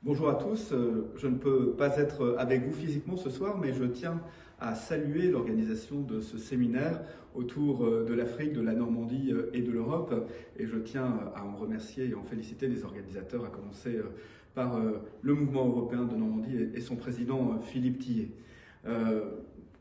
Bonjour à tous, je ne peux pas être avec vous physiquement ce soir, mais je tiens à saluer l'organisation de ce séminaire autour de l'Afrique, de la Normandie et de l'Europe. Et je tiens à en remercier et en féliciter les organisateurs, à commencer par le mouvement européen de Normandie et son président Philippe Tillet.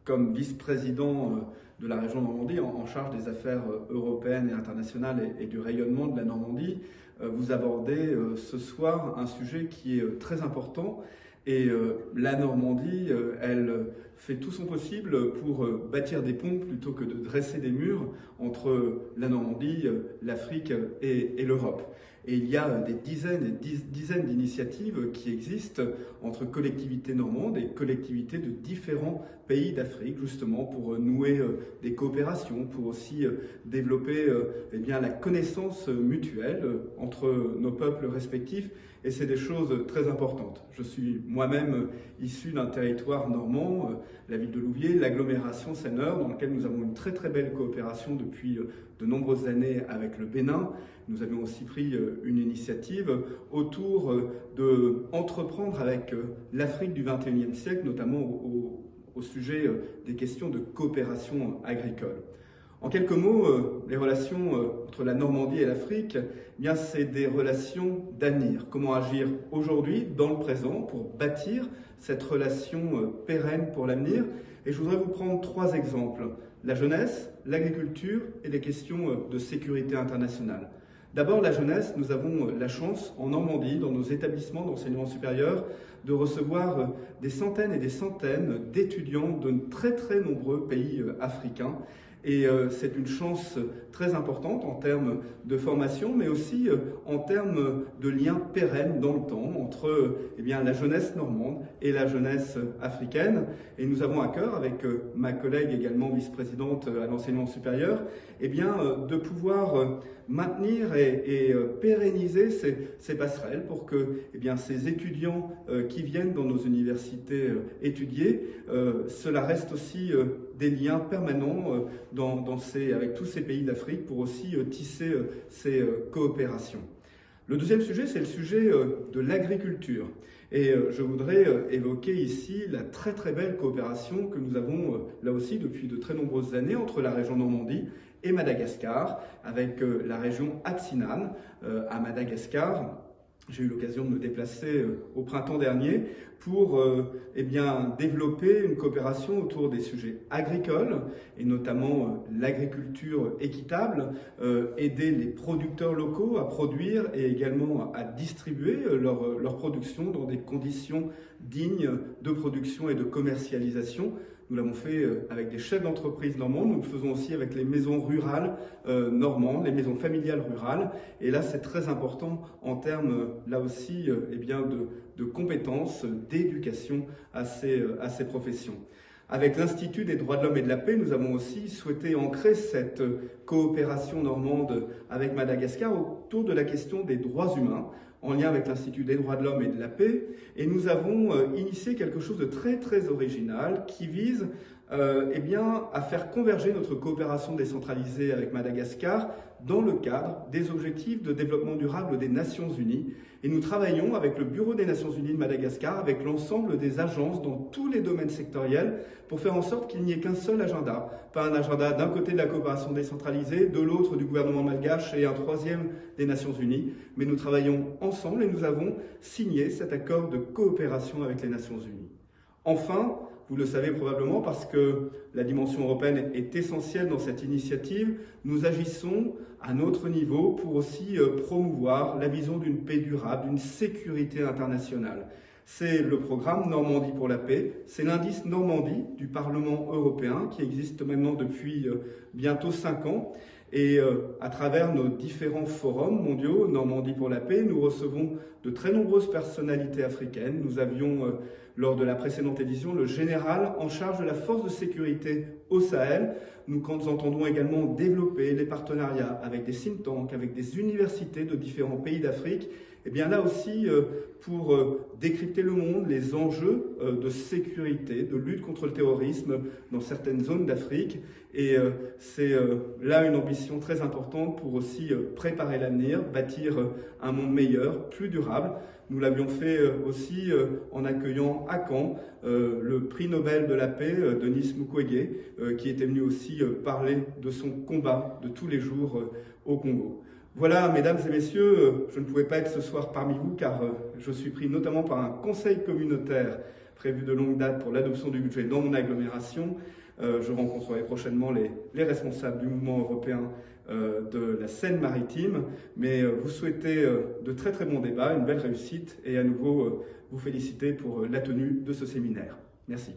Comme vice-président de la région Normandie, en charge des affaires européennes et internationales et du rayonnement de la Normandie, vous abordez ce soir un sujet qui est très important. Et la Normandie, elle fait tout son possible pour bâtir des ponts plutôt que de dresser des murs entre la Normandie, l'Afrique et l'Europe. Et il y a des dizaines et dizaines d'initiatives qui existent entre collectivités normandes et collectivités de différents pays d'Afrique, justement pour nouer des coopérations, pour aussi développer la connaissance mutuelle entre nos peuples respectifs. Et c'est des choses très importantes. Je suis moi-même issu d'un territoire normand, la ville de Louviers, l'agglomération Seine-Nord, dans laquelle nous avons une très très belle coopération depuis de nombreuses années avec le Bénin. Nous avions aussi pris une initiative autour d'entreprendre avec l'Afrique du XXIe siècle, notamment au sujet des questions de coopération agricole. En quelques mots, les relations entre la Normandie et l'Afrique, c'est des relations d'avenir. Comment agir aujourd'hui, dans le présent, pour bâtir cette relation pérenne pour l'avenir. Et je voudrais vous prendre trois exemples. La jeunesse, l'agriculture et les questions de sécurité internationale. D'abord, la jeunesse, nous avons la chance, en Normandie, dans nos établissements d'enseignement supérieur, de recevoir des centaines et des centaines d'étudiants de très très nombreux pays africains. Et c'est une chance très importante en termes de formation, mais aussi en termes de liens pérennes dans le temps entre la jeunesse normande et la jeunesse africaine. Et nous avons à cœur, avec ma collègue également vice-présidente à l'enseignement supérieur, de pouvoir maintenir et pérenniser ces passerelles pour que ces étudiants qui viennent dans nos universités étudier, cela reste aussi des liens permanents avec tous ces pays d'Afrique pour aussi tisser ces coopérations. Le deuxième sujet, c'est le sujet de l'agriculture. Et je voudrais évoquer ici la très très belle coopération que nous avons là aussi depuis de très nombreuses années entre la région Normandie et Madagascar, avec la région Atsinan à Madagascar. J'ai eu l'occasion de me déplacer au printemps dernier pour développer une coopération autour des sujets agricoles et notamment l'agriculture équitable, aider les producteurs locaux à produire et également à distribuer leur production dans des conditions dignes de production et de commercialisation. Nous l'avons fait avec des chefs d'entreprise normands, nous le faisons aussi avec les maisons rurales normandes, les maisons familiales rurales. Et là, c'est très important en termes, là aussi, de compétences, d'éducation à ces professions. Avec l'Institut des droits de l'homme et de la paix, nous avons aussi souhaité ancrer cette coopération normande avec Madagascar autour de la question des droits humains, en lien avec l'Institut des droits de l'homme et de la paix. Et nous avons initié quelque chose de très très original qui vise à faire converger notre coopération décentralisée avec Madagascar dans le cadre des objectifs de développement durable des Nations Unies. Et nous travaillons avec le Bureau des Nations Unies de Madagascar, avec l'ensemble des agences dans tous les domaines sectoriels, pour faire en sorte qu'il n'y ait qu'un seul agenda. Pas un agenda d'un côté de la coopération décentralisée, de l'autre du gouvernement malgache et un troisième des Nations Unies. Mais nous travaillons ensemble et nous avons signé cet accord de coopération avec les Nations Unies. Enfin, vous le savez probablement parce que la dimension européenne est essentielle dans cette initiative, nous agissons à notre niveau pour aussi promouvoir la vision d'une paix durable, d'une sécurité internationale. C'est le programme Normandie pour la paix, c'est l'indice Normandie du Parlement européen qui existe maintenant depuis bientôt 5 ans. Et à travers nos différents forums mondiaux, Normandie pour la paix, nous recevons de très nombreuses personnalités africaines. Nous avions, lors de la précédente édition, le général en charge de la force de sécurité au Sahel. Nous entendons également développer les partenariats avec des think tanks, avec des universités de différents pays d'Afrique. Et bien là aussi, pour décrypter le monde, les enjeux de sécurité, de lutte contre le terrorisme dans certaines zones d'Afrique. Et c'est là une ambition très importante pour aussi préparer l'avenir, bâtir un monde meilleur, plus durable. Nous l'avions fait aussi en accueillant à Caen le prix Nobel de la paix, Denis Mukwege, qui était venu aussi parler de son combat de tous les jours au Congo. Voilà, mesdames et messieurs, je ne pouvais pas être ce soir parmi vous car je suis pris notamment par un conseil communautaire prévu de longue date pour l'adoption du budget dans mon agglomération. Je rencontrerai prochainement les responsables du mouvement européen de la Seine-Maritime, mais vous souhaitez de très très bons débats, une belle réussite et à nouveau vous féliciter pour la tenue de ce séminaire. Merci.